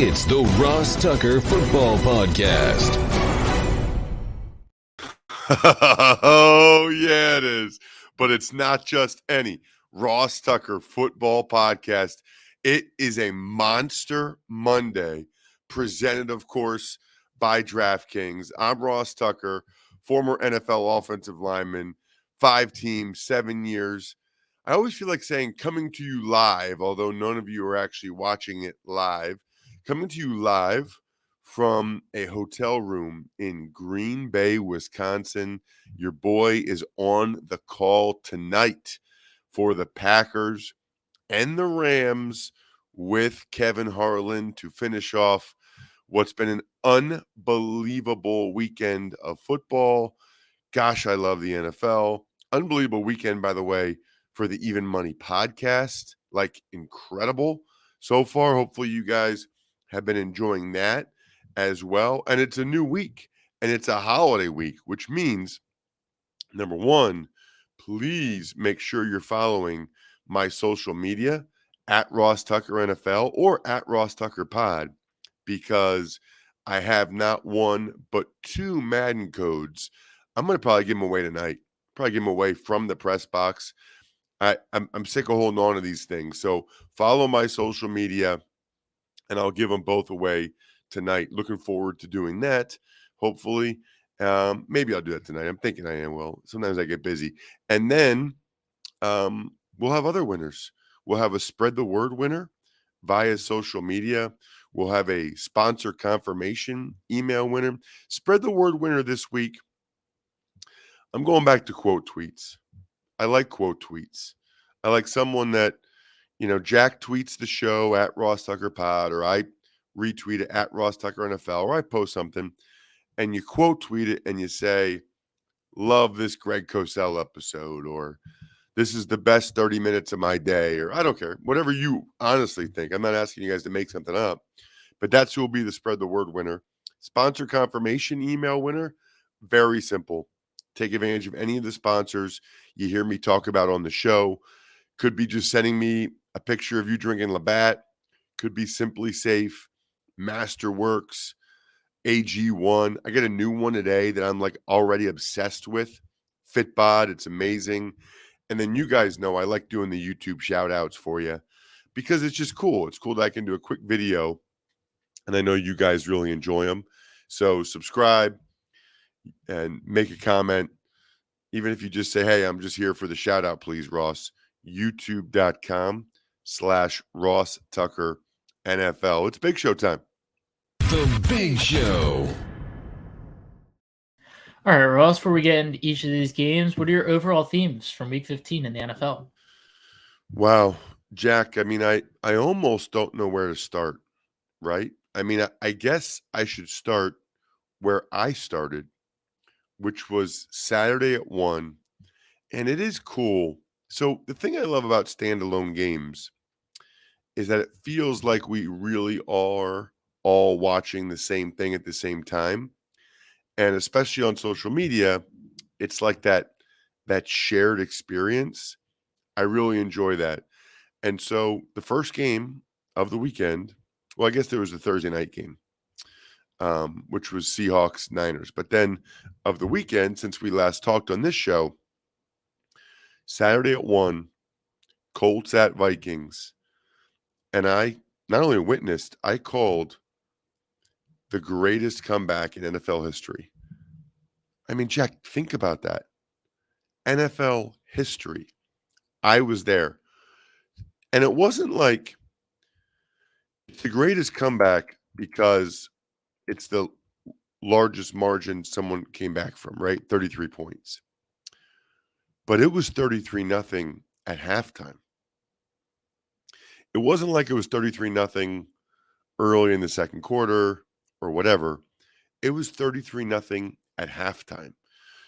It's the Ross Tucker Football Podcast. Oh, yeah, it is. But it's not just any Ross Tucker Football Podcast. It is a Monster Monday, presented, of course, by DraftKings. I'm Ross Tucker, former NFL offensive lineman, 5 teams, 7 years. I always feel like saying coming to you live, although none of you are actually watching it live. Coming to you live from a hotel room in Green Bay, Wisconsin. Your boy is on the call tonight for the Packers and the Rams with Kevin Harlan to finish off what's been an unbelievable weekend of football. Gosh, I love the NFL. Unbelievable weekend, by the way, for the Even Money podcast. Like, incredible so far. Hopefully you guys have been enjoying that as well. And it's a new week, and it's a holiday week, which means, number one, please make sure you're following my social media at Ross Tucker NFL or at Ross Tucker Pod, because I have not one but 2 Madden codes. I'm going to probably give them away tonight. Probably give them away from the press box. I'm sick of holding on to these things. So follow my social media, and I'll give them both away tonight. Looking forward to doing that, hopefully. Maybe I'll do that tonight. I'm thinking I am. Well, sometimes I get busy. And then we'll have other winners. We'll have a Spread the Word winner via social media. We'll have a sponsor confirmation email winner. Spread the Word winner this week. I'm going back to quote tweets. I like quote tweets. I like someone that, Jack tweets the show at Ross Tucker Pod, or I retweet it at Ross Tucker NFL, or I post something and you quote tweet it and you say, love this Greg Cosell episode, or this is the best 30 minutes of my day, or I don't care, whatever you honestly think. I'm not asking you guys to make something up, but that's who will be the Spread the Word winner. Sponsor confirmation email winner, very simple. Take advantage of any of the sponsors you hear me talk about on the show. Could be just sending me a picture of you drinking Labatt. Could be Simply Safe, Masterworks, AG1. I get a new one today that I'm like already obsessed with. Fitbod, it's amazing. And then you guys know I like doing the YouTube shout outs for you because it's just cool. It's cool that I can do a quick video, and I know you guys really enjoy them. So subscribe and make a comment. Even if you just say, hey, I'm just here for the shout out, please, Ross. YouTube.com/Ross Tucker NFL. It's Big Show time. The Big Show. All right, Ross, before we get into each of these games, what are your overall themes from Week 15 in the NFL? Wow, Jack, I mean, I almost don't know where to start, right? I mean, I guess I should start where I started, which was Saturday at 1, and it is cool. So the thing I love about standalone games is that it feels like we really are all watching the same thing at the same time. And especially on social media, it's like that shared experience. I really enjoy that. And so the first game of the weekend, well, I guess there was a Thursday night game, which was Seahawks Niners. But then of the weekend, since we last talked on this show, Saturday at 1, Colts at Vikings. And I not only witnessed, I called the greatest comeback in NFL history. I mean, Jack, think about that. NFL history. I was there. And it wasn't like it's the greatest comeback because it's the largest margin someone came back from, right? 33 points. But it was 33-0 at halftime. It wasn't like it was 33-0 early in the second quarter or whatever. It was 33-0 at halftime.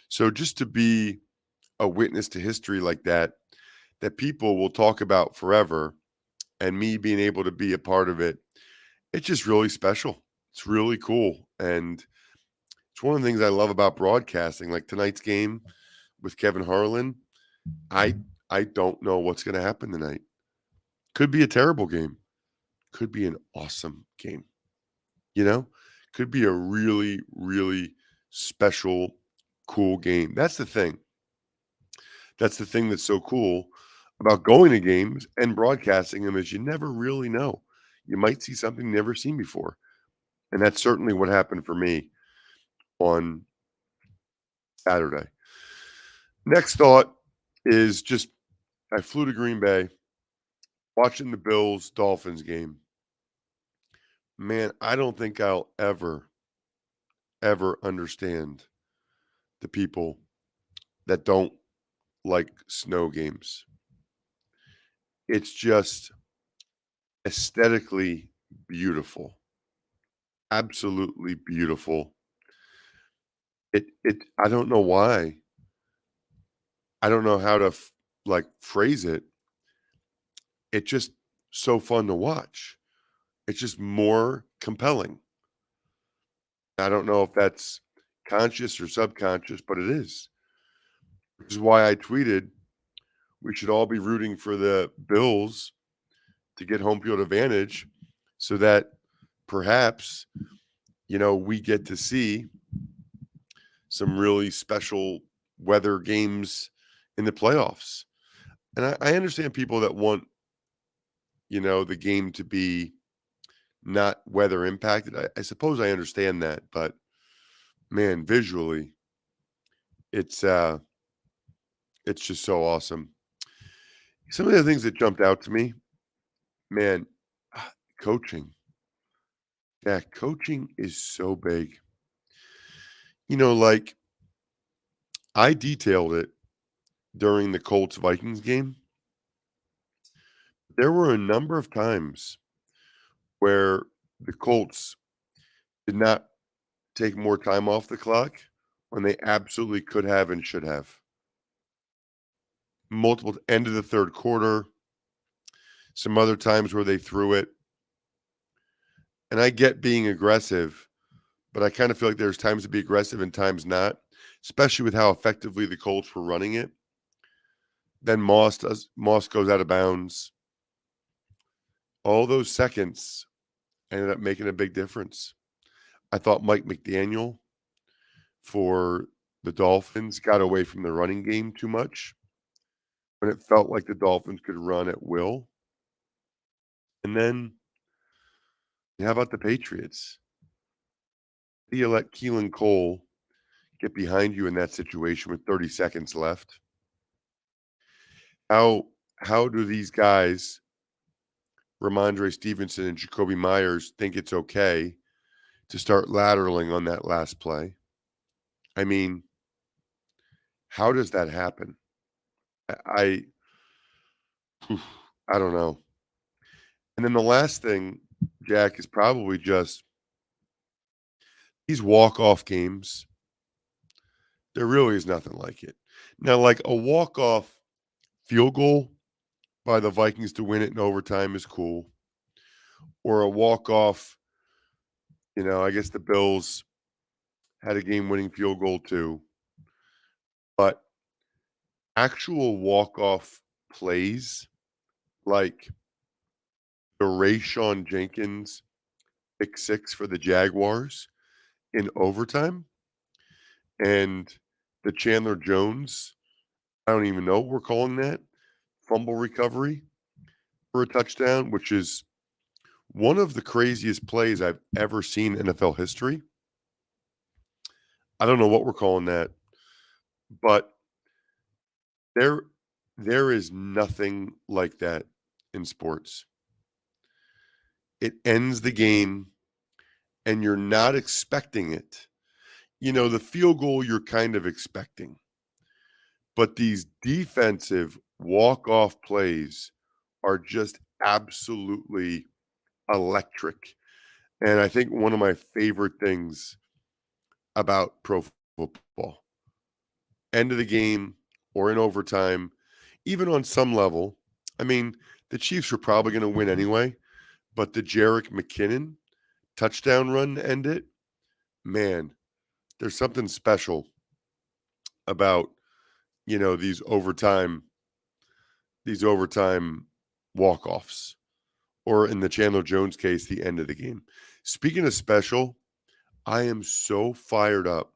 So just to be a witness to history like that people will talk about forever, and me being able to be a part of it, it's just really special. It's really cool. And it's one of the things I love about broadcasting, like tonight's game with Kevin Harlan. I don't know what's going to happen tonight. Could be a terrible game. Could be an awesome game. Could be a really, really special, cool game. That's the thing. That's the thing that's so cool about going to games and broadcasting them is you never really know. You might see something you've never seen before. And that's certainly what happened for me on Saturday. Next thought is just I flew to Green Bay, watching the Bills-Dolphins game. Man, I don't think I'll ever understand the people that don't like snow games. It's just aesthetically beautiful. Absolutely beautiful. It I don't know why. I don't know how to phrase it. It's just so fun to watch. It's just more compelling. I don't know if that's conscious or subconscious, but it is. Which is why I tweeted we should all be rooting for the Bills to get home field advantage so that perhaps, we get to see some really special weather games in the playoffs. And I understand people that want, the game to be not weather impacted. I suppose I understand that, but man, visually, it's just so awesome. Some of the things that jumped out to me, man, coaching. Yeah, coaching is so big. I detailed it during the Colts Vikings game. There were a number of times where the Colts did not take more time off the clock when they absolutely could have and should have. Multiple end of the third quarter, some other times where they threw it. And I get being aggressive, but I kind of feel like there's times to be aggressive and times not, especially with how effectively the Colts were running it. Then Moss goes out of bounds. All those seconds ended up making a big difference. I thought Mike McDaniel for the Dolphins got away from the running game too much when it felt like the Dolphins could run at will. And then how about the Patriots? Do you let Keelan Cole get behind you in that situation with 30 seconds left? How do these guys, Ramondre Stevenson and Jacoby Myers, think it's okay to start lateraling on that last play? I mean, how does that happen? I don't know. And then the last thing, Jack, is probably just these walk-off games. There really is nothing like it. Now, like a walk-off field goal by the Vikings to win it in overtime is cool. Or a walk-off, I guess the Bills had a game-winning field goal too. But actual walk-off plays like the Rayshon Jenkins pick six for the Jaguars in overtime and the Chandler Jones, I don't even know what we're calling that, fumble recovery for a touchdown, which is one of the craziest plays I've ever seen in NFL history. I don't know what we're calling that, but there is nothing like that in sports. It ends the game and you're not expecting it. The field goal you're kind of expecting. But these defensive walk-off plays are just absolutely electric. And I think one of my favorite things about pro football, end of the game or in overtime, even on some level, I mean, the Chiefs were probably going to win anyway, but the Jerick McKinnon touchdown run to end it, man, there's something special about, these overtime walk-offs, or in the Chandler Jones case, the end of the game. Speaking of special, I am so fired up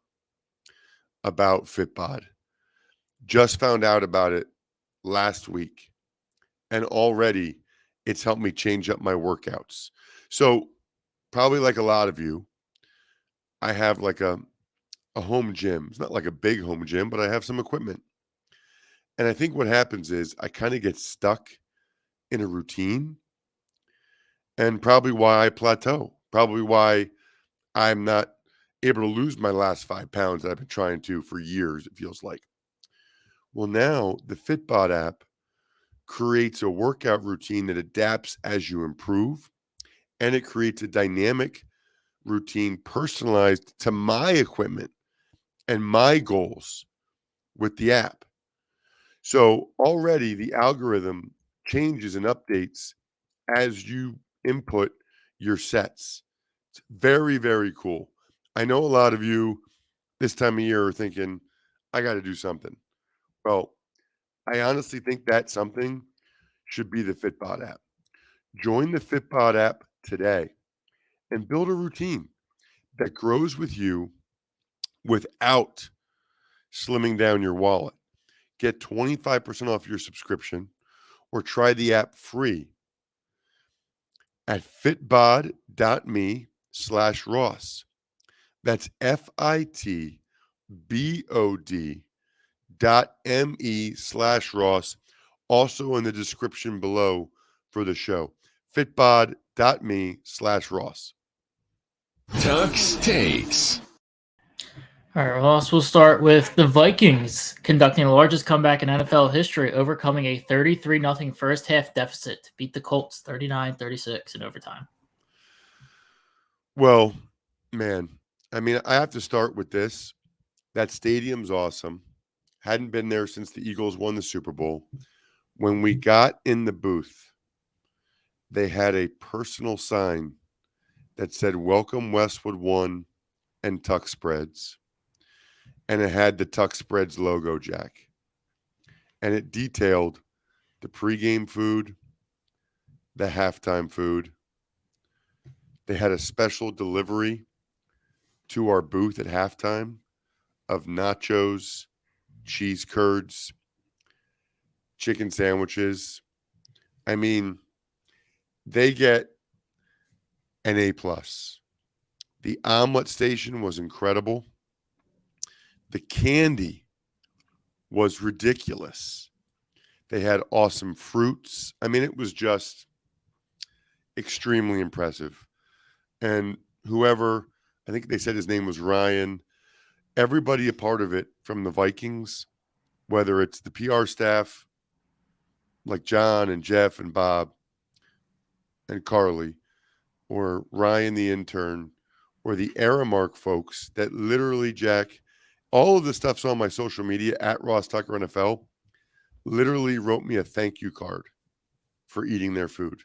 about Fitbod. Just found out about it last week, and already it's helped me change up my workouts. So probably like a lot of you, I have like a home gym. It's not like a big home gym, but I have some equipment. And I think what happens is I kind of get stuck in a routine, and probably why I plateau, probably why I'm not able to lose my last 5 pounds that I've been trying to for years, it feels like. Well, now the Fitbod app creates a workout routine that adapts as you improve, and it creates a dynamic routine personalized to my equipment and my goals with the app. So already the algorithm changes and updates as you input your sets. It's very, very cool. I know a lot of you this time of year are thinking, I got to do something. Well, I honestly think that something should be the Fitbod app. Join the Fitbod app today and build a routine that grows with you without slimming down your wallet. Get 25% off your subscription or try the app free at fitbod.me/Ross. That's FITBOD.me/Ross. Also in the description below for the show. Fitbod.me/Ross. Tuck's Takes. All right, Ross, we'll start with the Vikings conducting the largest comeback in NFL history, overcoming a 33-0 first half deficit to beat the Colts 39-36 in overtime. Well, man, I mean, I have to start with this. That stadium's awesome. Hadn't been there since the Eagles won the Super Bowl. When we got in the booth, they had a personal sign that said, "Welcome Westwood 1 and Tuck Spreads." And it had the Tuck Spreads logo, Jack. And it detailed the pregame food, the halftime food. They had a special delivery to our booth at halftime of nachos, cheese curds, chicken sandwiches. I mean, they get an A+. The omelet station was incredible. The candy was ridiculous. They had awesome fruits. I mean, it was just extremely impressive. And whoever, I think they said his name was Ryan, everybody a part of it from the Vikings, whether it's the PR staff like John and Jeff and Bob and Carly, or Ryan the intern, or the Aramark folks that literally, Jack, all of the stuff's on my social media at Ross Tucker NFL, literally wrote me a thank you card for eating their food.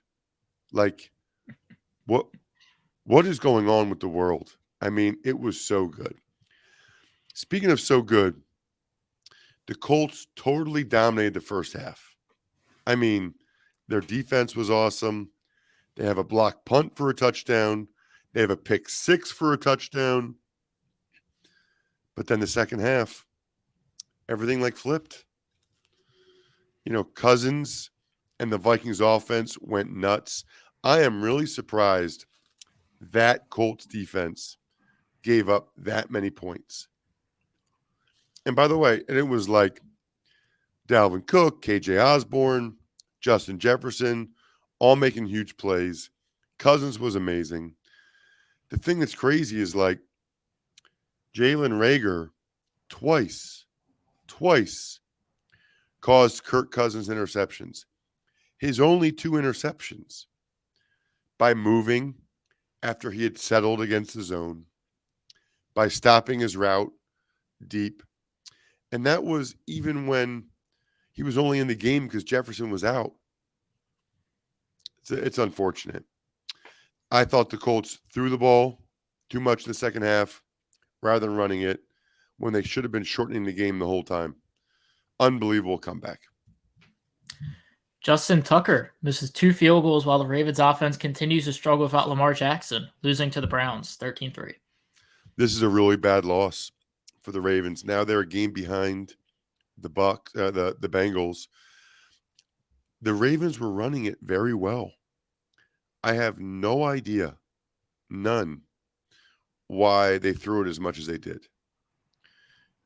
Like, what is going on with the world? I mean, it was so good. Speaking of so good, the Colts totally dominated the first half. I mean, their defense was awesome. They have a block punt for a touchdown. They have a pick six for a touchdown. But then the second half, everything like flipped. You know, Cousins and the Vikings offense went nuts. I am really surprised that Colts defense gave up that many points. And by the way, and it was like Dalvin Cook, KJ Osborne, Justin Jefferson, all making huge plays. Cousins was amazing. The thing that's crazy is like Jalen Reagor twice caused Kirk Cousins interceptions. His only 2 interceptions by moving after he had settled against the zone, by stopping his route deep. And that was even when he was only in the game because Jefferson was out. It's unfortunate. I thought the Colts threw the ball too much in the second half rather than running it when they should have been shortening the game the whole time. Unbelievable comeback. Justin Tucker misses 2 field goals while the Ravens offense continues to struggle without Lamar Jackson, losing to the Browns 13-3. This is a really bad loss for the Ravens. Now they're a game behind the Bengals. The Ravens were running it very well. I have no idea, none, why they threw it as much as they did.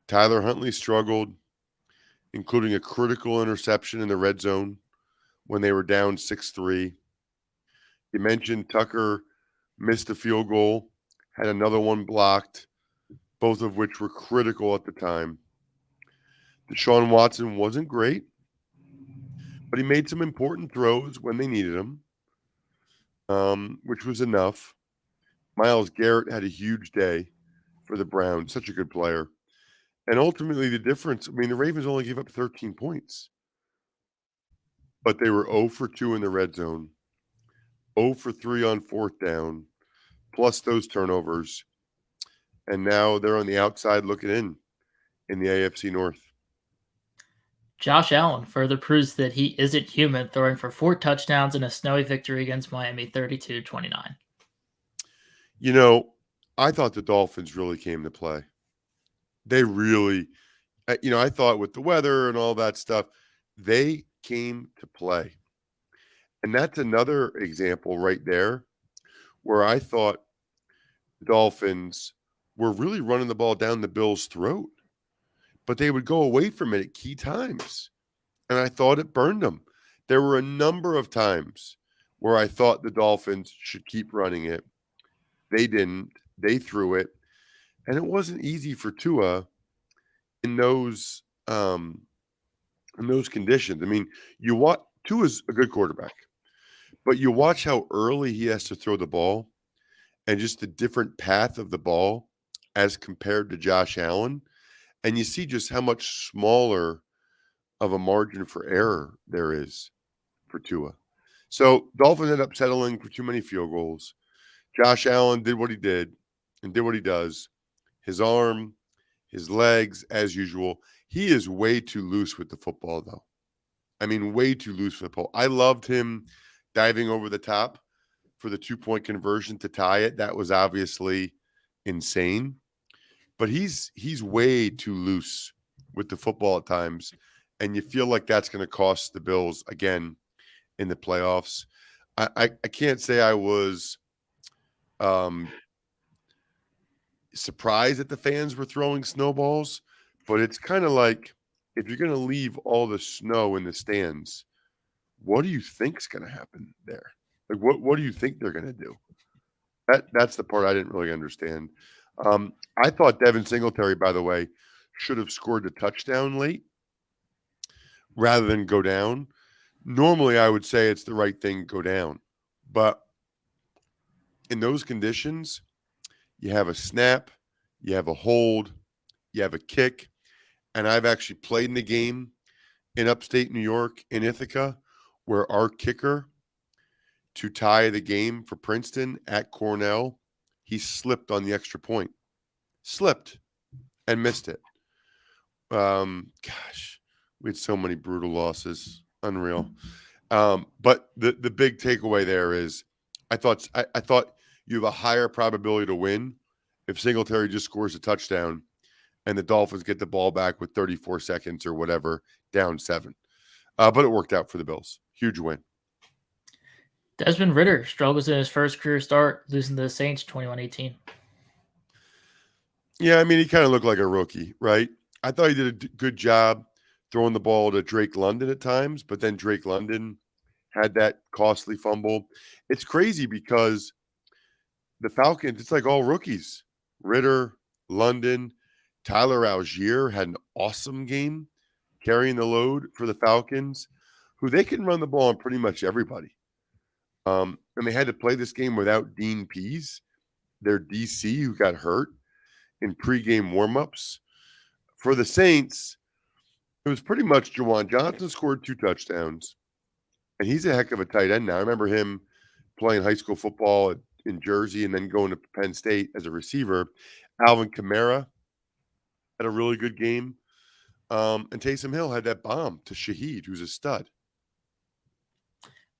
Tyler Huntley struggled, including a critical interception in the red zone when they were down 6-3. You mentioned Tucker missed a field goal, had another one blocked, both of which were critical at the time. Deshaun Watson wasn't great, but he made some important throws when they needed him, which was enough. Myles Garrett had a huge day for the Browns, such a good player. And ultimately, the difference, the Ravens only gave up 13 points, but they were 0 for 2 in the red zone, 0 for 3 on fourth down, plus those turnovers. And now they're on the outside looking in the AFC North. Josh Allen further proves that he isn't human, throwing for 4 touchdowns in a snowy victory against Miami 32-29. I thought the Dolphins really came to play. They really, I thought with the weather and all that stuff, they came to play. And that's another example right there where I thought the Dolphins were really running the ball down the Bills' throat, but they would go away from it at key times. And I thought it burned them. There were a number of times where I thought the Dolphins should keep running it. They didn't. They threw it. And it wasn't easy for Tua in those conditions. Tua's a good quarterback, but you watch how early he has to throw the ball and just the different path of the ball as compared to Josh Allen. And you see just how much smaller of a margin for error there is for Tua. So Dolphins ended up settling for too many field goals. Josh Allen did what he did and did what he does. His arm, his legs, as usual. He is way too loose with the football, though. Way too loose for the football. I loved him diving over the top for the 2-point conversion to tie it. That was obviously insane. But he's way too loose with the football at times. And you feel like that's going to cost the Bills again in the playoffs. I can't say I was surprised that the fans were throwing snowballs, but it's kind of like, if you're going to leave all the snow in the stands, what do you think's going to happen there? Like, what do you think they're going to do? That's the part I didn't really understand. I thought Devin Singletary, by the way, should have scored a touchdown late rather than go down. Normally, I would say it's the right thing, go down. But in those conditions, you have a snap, you have a hold, you have a kick. And I've actually played in the game in upstate New York in Ithaca, where our kicker to tie the game for Princeton at Cornell, he slipped on the extra point. Slipped and missed it. Gosh, we had so many brutal losses. Unreal. But the big takeaway there is I thought you have a higher probability to win if Singletary just scores a touchdown and the Dolphins get the ball back with 34 seconds or whatever, down 7. But it worked out for the Bills. Huge win. Desmond Ridder struggles in his first career start, losing to the Saints 21-18. Yeah, he kind of looked like a rookie, right? I thought he did a good job throwing the ball to Drake London at times, but then Drake London had that costly fumble. It's crazy because the Falcons, it's like all rookies. Ridder, London, Tyler Algier had an awesome game carrying the load for the Falcons, who they can run the ball on pretty much everybody. And they had to play this game without Dean Pease, their DC, who got hurt in pregame warmups. For the Saints, it was pretty much Juwan Johnson scored 2 touchdowns, and he's a heck of a tight end now. I remember him playing high school football in Jersey and then going to Penn State as a receiver. Alvin Kamara had a really good game. And Taysom Hill had that bomb to Shaheed, who's a stud.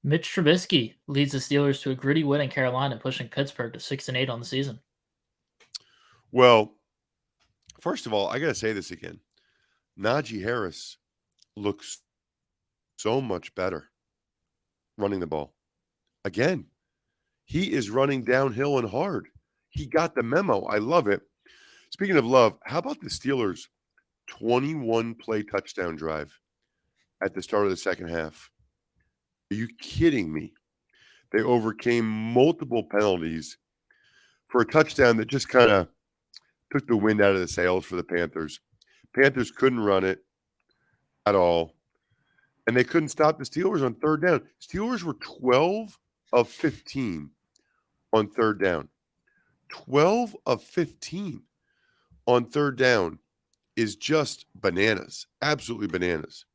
Mitch Trubisky leads the Steelers to a gritty win in Carolina, pushing Pittsburgh to 6-8 on the season. Well, first of all, I got to say this again. Najee Harris looks so much better running the ball. Again, he is running downhill and hard. He got the memo. I love it. Speaking of love, how about the Steelers' 21-play touchdown drive at the start of the second half? Are you kidding me? They overcame multiple penalties for a touchdown that just kind of took the wind out of the sails for the Panthers. Panthers couldn't run it at all, and they couldn't stop the Steelers on third down. Steelers were 12 of 15 on third down. 12 of 15 on third down is just bananas. Absolutely bananas.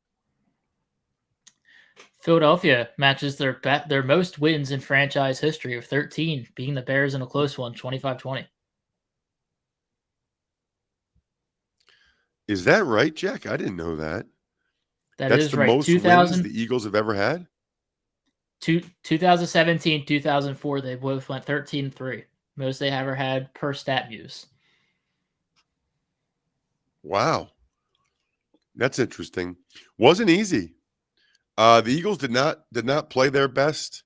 Philadelphia matches their most wins in franchise history of 13, beating the Bears in a close one, 25-20. Is that right, Jack? I didn't know that. That's the right. most wins the Eagles have ever had? 2017, 2004, they both went 13-3. Most they ever had per stat views. Wow. That's interesting. Wasn't easy. The Eagles did not play their best,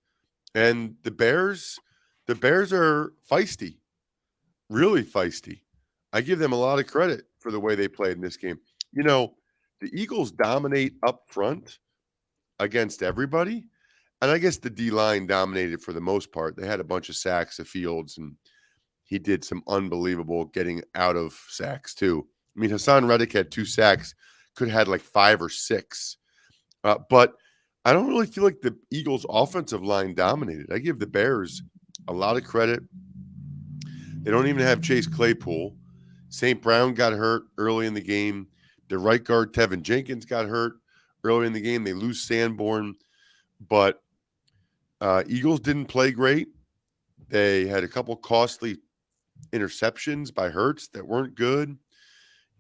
and the Bears are feisty, really feisty. I give them a lot of credit for the way they played in this game. You know, the Eagles dominate up front against everybody, and I guess the D-line dominated for the most part. They had a bunch of sacks of Fields, and he did some unbelievable getting out of sacks too. I mean, Hassan Reddick had 2 sacks, could have had like 5 or 6. But I don't really feel like the Eagles' offensive line dominated. I give the Bears a lot of credit. They don't even have Chase Claypool. St. Brown got hurt early in the game. The right guard, Tevin Jenkins, got hurt early in the game. They lose Sanborn. But Eagles didn't play great. They had a couple costly interceptions by Hurts that weren't good.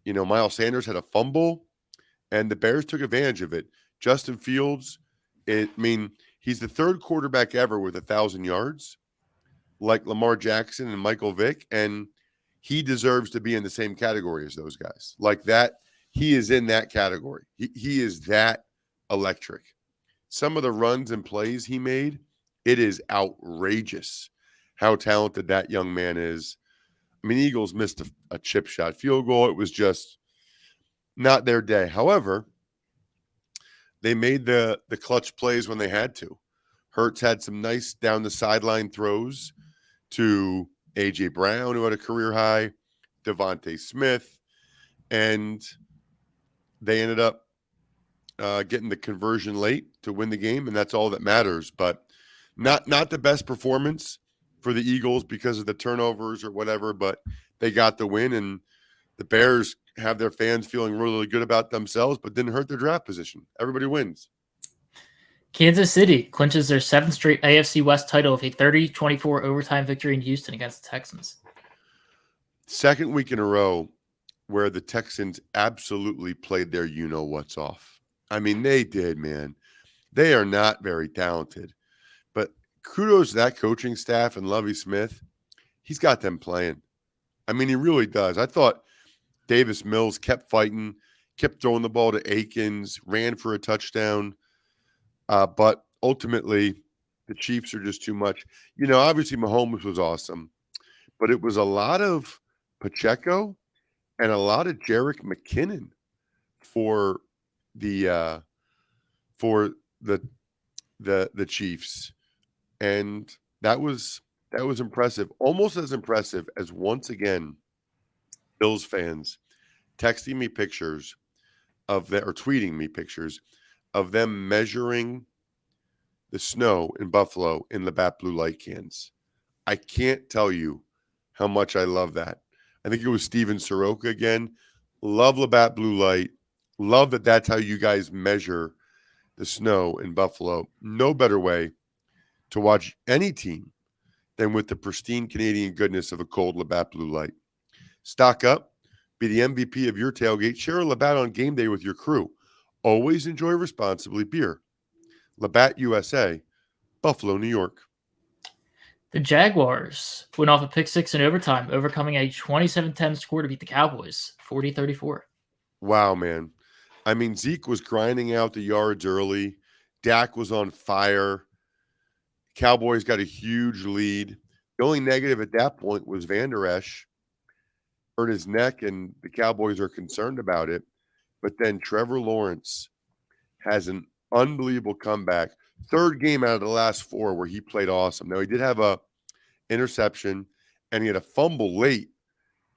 You know, Miles Sanders had a fumble, and the Bears took advantage of it. Justin Fields, he's the third quarterback ever with 1,000 yards, like Lamar Jackson and Michael Vick, and he deserves to be in the same category as those guys. Like that, he is in that category. He is that electric. Some of the runs and plays he made, it is outrageous how talented that young man is. I mean, Eagles missed a chip shot field goal. It was just not their day. However, they made the clutch plays when they had to. Hurts had some nice down the sideline throws to A.J. Brown, who had a career high, Devontae Smith, and they ended up getting the conversion late to win the game, and that's all that matters. But not the best performance for the Eagles because of the turnovers or whatever, but they got the win, and the Bears have their fans feeling really good about themselves, but didn't hurt their draft position. Everybody wins. Kansas City clinches their 7th straight AFC West title with a 30-24 overtime victory in Houston against the Texans. Second week in a row where the Texans absolutely played their you-know-what's off. I mean, they did, man. They are not very talented. But kudos to that coaching staff and Lovie Smith. He's got them playing. I mean, he really does. I thought Davis Mills kept fighting, kept throwing the ball to Akins, ran for a touchdown. But ultimately, the Chiefs are just too much. You know, obviously Mahomes was awesome, but it was a lot of Pacheco and a lot of Jerick McKinnon for the Chiefs. And that was impressive. Almost as impressive as, once again, Bills fans texting me pictures of that, or tweeting me pictures of them measuring the snow in Buffalo in Labatt Blue Light cans. I can't tell you how much I love that. I think it was Steven Soroka again. Love Labatt Blue Light. Love that that's how you guys measure the snow in Buffalo. No better way to watch any team than with the pristine Canadian goodness of a cold Labatt Blue Light. Stock up. Be the MVP of your tailgate. Share a Labatt on game day with your crew. Always enjoy responsibly. Beer. Labatt USA. Buffalo, New York. The Jaguars went off a pick six in overtime, overcoming a 27-10 score to beat the Cowboys, 40-34. Wow, man. I mean, Zeke was grinding out the yards early. Dak was on fire. Cowboys got a huge lead. The only negative at that point was Van Der Esch hurt his neck, and the Cowboys are concerned about it. But then Trevor Lawrence has an unbelievable comeback. Third game out of the last four where he played awesome. Now, he did have a interception, and he had a fumble late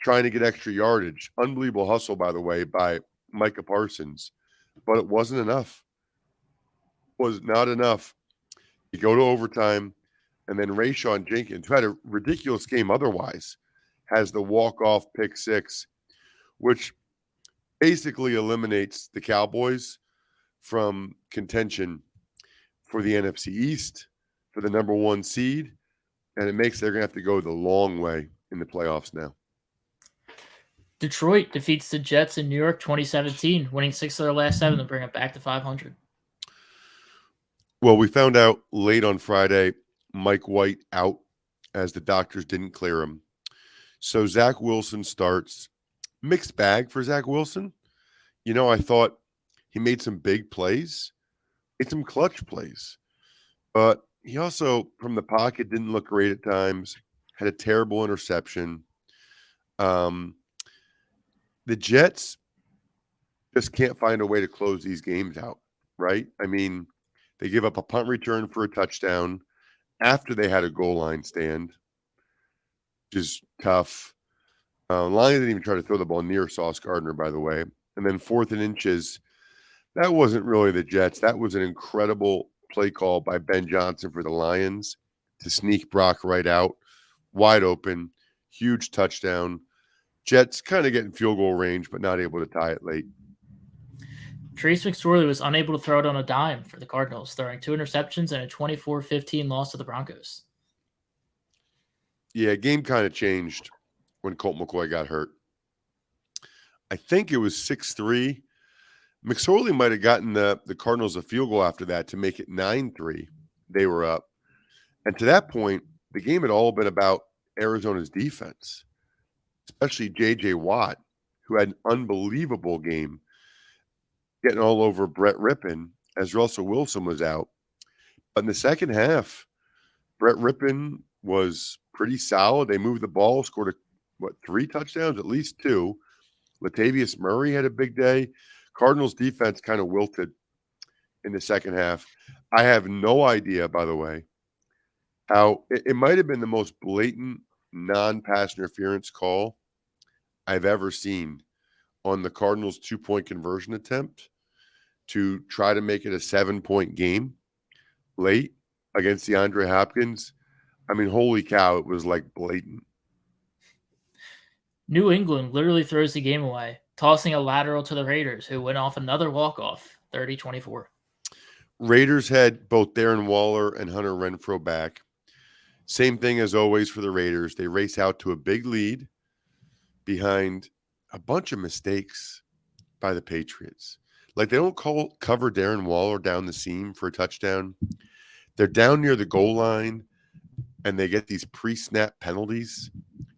trying to get extra yardage. Unbelievable hustle, by the way, by Micah Parsons. But it wasn't enough. Was not enough. You go to overtime, and then Rayshon Jenkins, who had a ridiculous game otherwise, has the walk-off pick six, which basically eliminates the Cowboys from contention for the NFC East, for the number one seed, and it makes they're going to have to go the long way in the playoffs now. Detroit defeats the Jets in New York 2017, winning 6 of their last 7 to bring it back to 500. Well, we found out late on Friday, Mike White out as the doctors didn't clear him. So Zach Wilson starts. Mixed bag for Zach Wilson. You know, I thought he made some big plays, made some clutch plays. But he also, from the pocket, didn't look great at times, had a terrible interception. The Jets just can't find a way to close these games out, right? I mean, they give up a punt return for a touchdown after they had a goal line stand, which is tough. Lions didn't even try to throw the ball near Sauce Gardner, by the way. And then 4th and inches, that wasn't really the Jets. That was an incredible play call by Ben Johnson for the Lions to sneak Brock right out, wide open, huge touchdown. Jets kind of getting field goal range, but not able to tie it late. Trace McSorley was unable to throw it on a dime for the Cardinals, throwing 2 interceptions and a 24-15 loss to the Broncos. Yeah, game kind of changed when Colt McCoy got hurt. I think it was 6-3. McSorley might have gotten the Cardinals a field goal after that to make it 9-3. They were up. And to that point, the game had all been about Arizona's defense, especially J.J. Watt, who had an unbelievable game, getting all over Brett Rippon as Russell Wilson was out. But in the second half, Brett Rippon was pretty solid. They moved the ball, scored 3 touchdowns, at least 2. Latavius Murray had a big day. Cardinals defense kind of wilted in the second half. I have no idea, by the way, how it might have been the most blatant non-pass interference call I've ever seen on the Cardinals' 2-point conversion attempt to try to make it a 7-point game late against DeAndre Hopkins. I mean, holy cow, it was like blatant. New England literally throws the game away, tossing a lateral to the Raiders, who went off another walk-off, 30-24. Raiders had both Darren Waller and Hunter Renfrow back. Same thing as always for the Raiders. They race out to a big lead behind a bunch of mistakes by the Patriots. Like, they don't cover Darren Waller down the seam for a touchdown. They're down near the goal line, and they get these pre-snap penalties.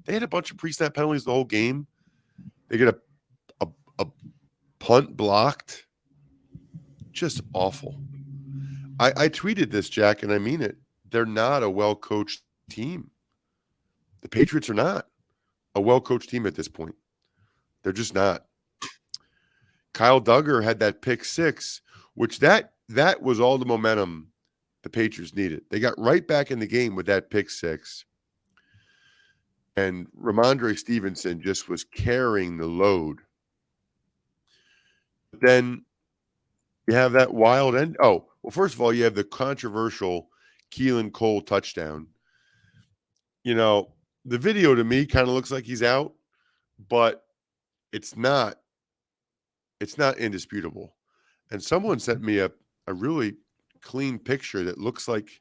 They had a bunch of pre-snap penalties the whole game. They get a punt blocked. Just awful. I tweeted this, Jack, and I mean it. They're not a well-coached team. The Patriots are not a well-coached team at this point. They're just not. Kyle Duggar had that pick 6, which that was all the momentum the Patriots needed. They got right back in the game with that pick 6. And Ramondre Stevenson just was carrying the load. But then you have that wild end. Oh, well, first of all, you have the controversial Keelan Cole touchdown. You know, the video to me kind of looks like he's out, but it's not indisputable. And someone sent me a really clean picture that looks like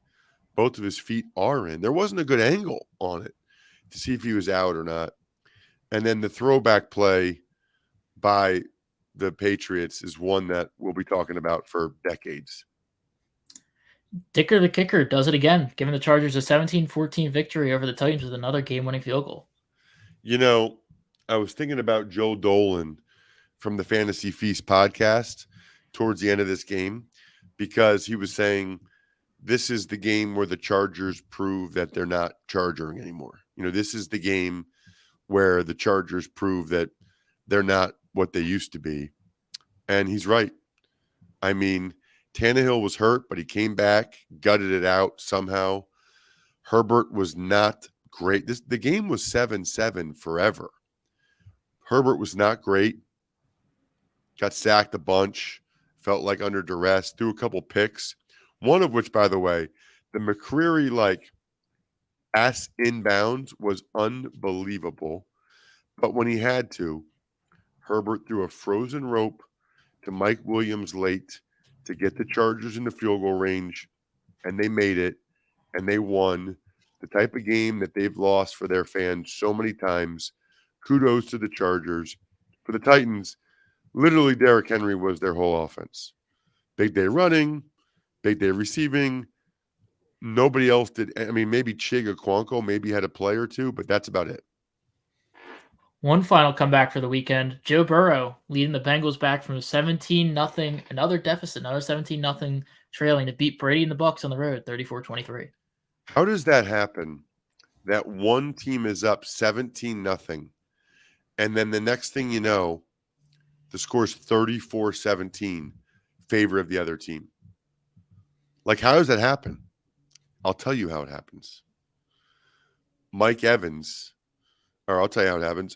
both of his feet are in. There wasn't a good angle on it to see if he was out or not. And then the throwback play by the Patriots is one that we'll be talking about for decades. Dicker the kicker does it again, giving the Chargers a 17-14 victory over the Titans with another game-winning field goal. You know, I was thinking about Joe Dolan from the Fantasy Feast podcast towards the end of this game, because he was saying this is the game where the Chargers prove that they're not charging anymore. This is the game where the Chargers prove that they're not what they used to be. And he's right. I mean, Tannehill was hurt, but he came back, gutted it out somehow. Herbert was not great. The game was 7-7 forever. Herbert was not great. Got sacked a bunch. Felt like under duress. Threw a couple picks. One of which, by the way, the McCreary ass inbounds was unbelievable. But when he had to, Herbert threw a frozen rope to Mike Williams late to get the Chargers into field goal range, and they made it, and they won the type of game that they've lost for their fans so many times. Kudos to the Chargers. For the Titans, literally Derrick Henry was their whole offense. Big day running, big day receiving. Nobody else did. I mean, maybe Chig Okonkwo maybe had a play or two, but that's about it. One final comeback for the weekend. Joe Burrow leading the Bengals back from 17-0, another deficit, another 17-0 trailing to beat Brady and the Bucs on the road, 34-23. How does that happen? That one team is up 17-0, and then the next thing you know, the score's 34-17, favor of the other team. How does that happen? I'll tell you how it happens. Mike Evans, or I'll tell you how it happens.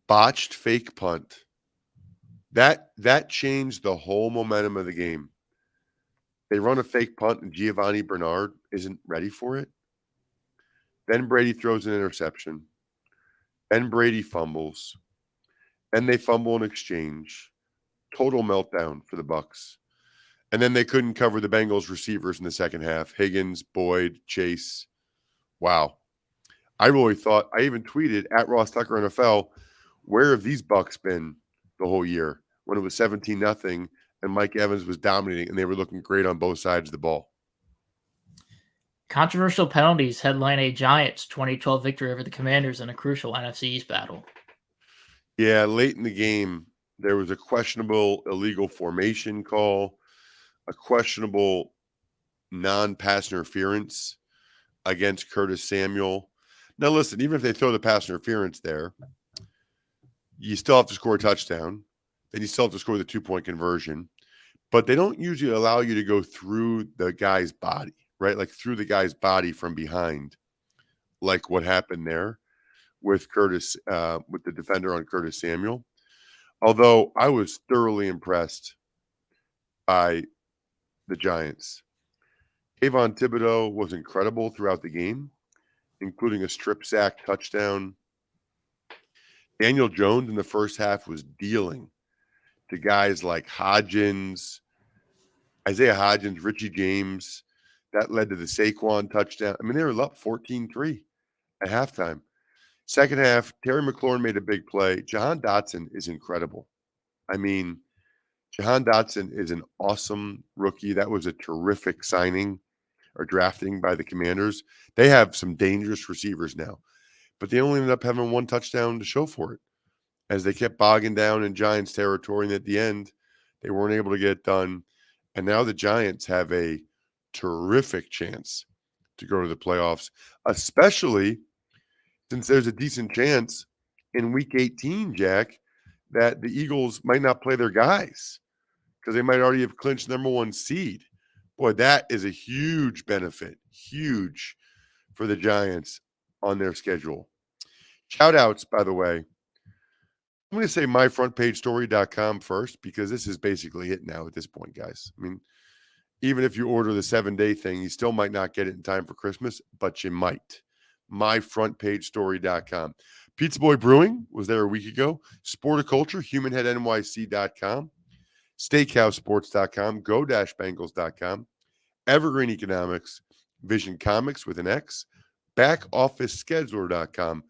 Botched fake punt. That changed the whole momentum of the game. They run a fake punt and Giovanni Bernard isn't ready for it. Then Brady throws an interception. Then Brady fumbles. Then they fumble in exchange. Total meltdown for the Bucs. And then they couldn't cover the Bengals receivers in the second half. Higgins, Boyd, Chase. Wow. I really thought, I even tweeted at Ross Tucker NFL, where have these Bucs been the whole year when it was 17-0 and Mike Evans was dominating and they were looking great on both sides of the ball? Controversial penalties headline a Giants 2012 victory over the Commanders in a crucial NFC East battle. Yeah, late in the game, there was a questionable illegal formation call, a questionable non-pass interference against Curtis Samuel. Now, listen, even if they throw the pass interference there, you still have to score a touchdown. Then you still have to score the 2-point conversion. But they don't usually allow you to go through the guy's body, right? Through the guy's body from behind, like what happened there with Curtis, with the defender on Curtis Samuel. Although I was thoroughly impressed by the Giants. Kayvon Thibodeau was incredible throughout the game, including a strip sack touchdown. Daniel Jones in the first half was dealing to guys like Hodgins, Isaiah Hodgins, Richie James. That led to the Saquon touchdown. I mean, they were up 14-3 at halftime. Second half, Terry McLaurin made a big play. Jahan Dotson is incredible. I mean, Jahan Dotson is an awesome rookie. That was a terrific signing or drafting by the Commanders. They have some dangerous receivers now, but they only ended up having one touchdown to show for it as they kept bogging down in Giants territory. And at the end, they weren't able to get it done. And now the Giants have a terrific chance to go to the playoffs, especially since there's a decent chance in week 18, Jack, that the Eagles might not play their guys because they might already have clinched number 1 seed. Boy, that is a huge benefit, huge for the Giants on their schedule. Shout outs, by the way. I'm going to say myfrontpagestory.com first because this is basically it now at this point, guys. I mean, even if you order the 7-day thing, you still might not get it in time for Christmas, but you might. myfrontpagestory.com. Pizza Boy Brewing was there a week ago. Sporticulture, humanheadnyc.com. Steakhousesports.com. Go-Bengals.com. Evergreen Economics. Vision Comics with an X. BackOfficeScheduler.com.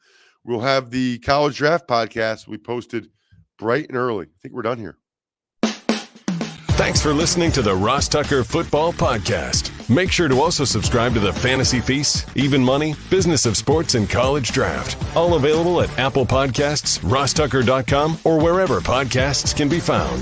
We'll have the College Draft podcast we posted bright and early. I think we're done here. Thanks for listening to the Ross Tucker Football Podcast. Make sure to also subscribe to the Fantasy Feast, Even Money, Business of Sports, and College Draft. All available at Apple Podcasts, rosstucker.com, or wherever podcasts can be found.